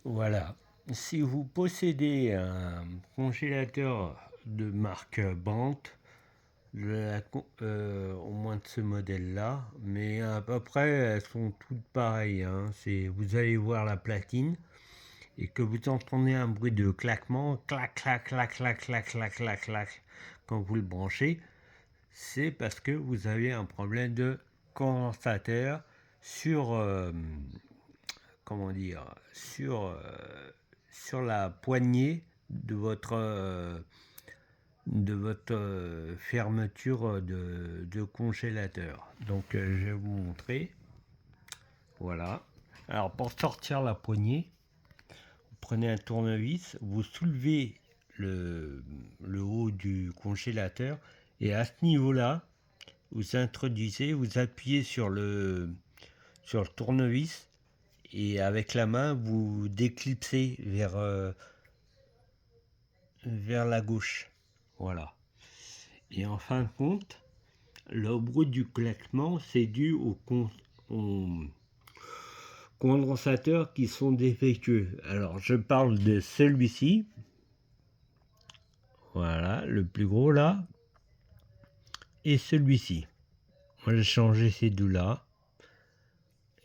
Voilà. Si vous possédez un congélateur de marque Brandt, au moins de ce modèle-là, mais à peu près elles sont toutes pareilles, hein. Vous allez voir la platine et que vous entendez un bruit de claquement, clac, clac, clac, clac, clac, clac, clac, clac, quand vous le branchez, c'est parce que vous avez un problème de condensateur sur, comment dire, sur la poignée de votre fermeture de congélateur. Donc je vais vous montrer. Voilà. Alors pour sortir la poignée, vous prenez un tournevis, vous soulevez le haut du congélateur et à ce niveau-là, vous introduisez, vous appuyez sur le tournevis et avec la main, vous déclipsez vers la gauche. Voilà. Et en fin de compte, le bruit du claquement, c'est dû aux condensateurs qui sont défectueux. Alors, je parle de celui-ci. Voilà, le plus gros là. Et celui-ci. Moi, j'ai changé ces deux-là.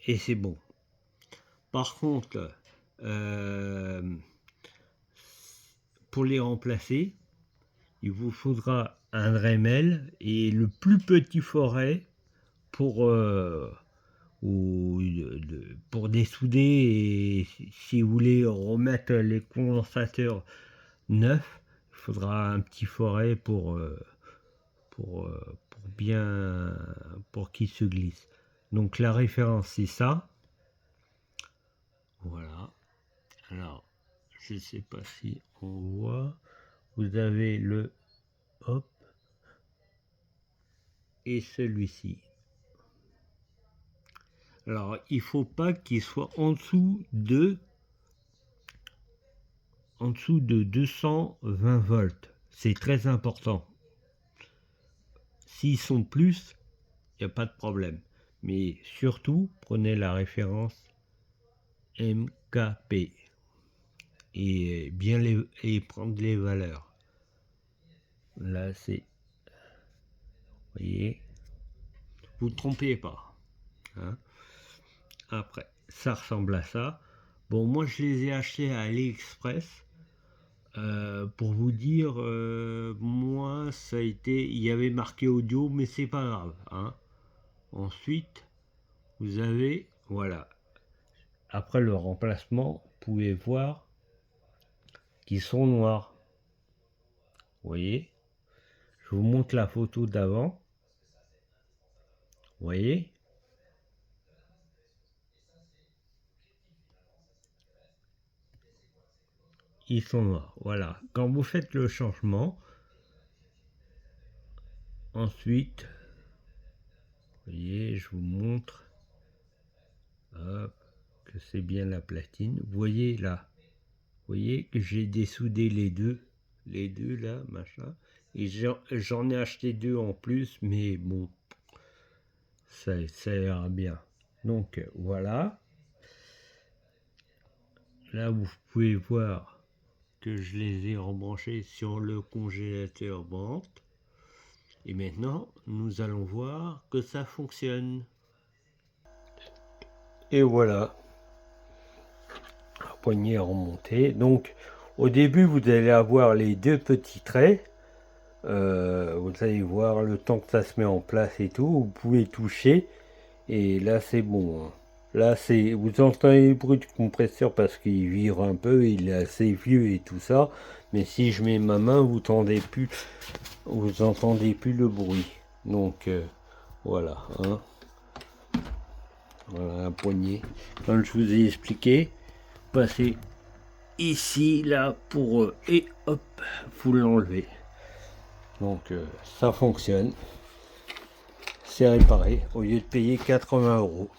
Et c'est bon. Par contre, pour les remplacer, il vous faudra un Dremel et le plus petit forêt pour dessouder, et si vous voulez remettre les condensateurs neufs, il faudra un petit forêt pour qu'ils se glissent. Donc la référence c'est ça. Voilà. Alors je sais pas si on voit. Vous avez le hop et celui-ci. Alors il faut pas qu'il soit en dessous de 220 volts. C'est très important. S'ils sont plus, il n'y a pas de problème. Mais surtout, prenez la référence MKP et bien prendre les valeurs. Là, c'est, vous voyez, vous ne trompez pas. Hein. Après, ça ressemble à ça. Bon, moi, je les ai achetés à AliExpress. Pour vous dire, moi, ça a été, il y avait marqué audio, mais c'est pas grave. Hein. Ensuite, vous avez, voilà. Après le remplacement, vous pouvez voir qu'ils sont noirs. Vous voyez? Je vous montre la photo d'avant. Vous voyez? Ils sont noirs. Voilà. Quand vous faites le changement, ensuite, vous voyez, je vous montre. Hop, que c'est bien la platine. Vous voyez là? Vous voyez que j'ai dessoudé les deux là, machin. Et j'en ai acheté deux en plus, mais bon, ça ira bien. Donc voilà. Là, vous pouvez voir que je les ai rebranchés sur le congélateur Brandt. Et maintenant, nous allons voir que ça fonctionne. Et voilà. La poignée est remontée. Donc, au début, vous allez avoir les deux petits traits. Vous allez voir le temps que ça se met en place et tout. Vous pouvez toucher. Et là, c'est bon. Hein. Là, vous entendez le bruit du compresseur parce qu'il vire un peu, il est assez vieux et tout ça. Mais si je mets ma main, vous entendez plus le bruit. Donc voilà. Hein. Voilà la poignée. Comme je vous ai expliqué, passez ici, là, pour et hop, vous l'enlevez. Donc ça fonctionne. C'est réparé au lieu de payer 80 €.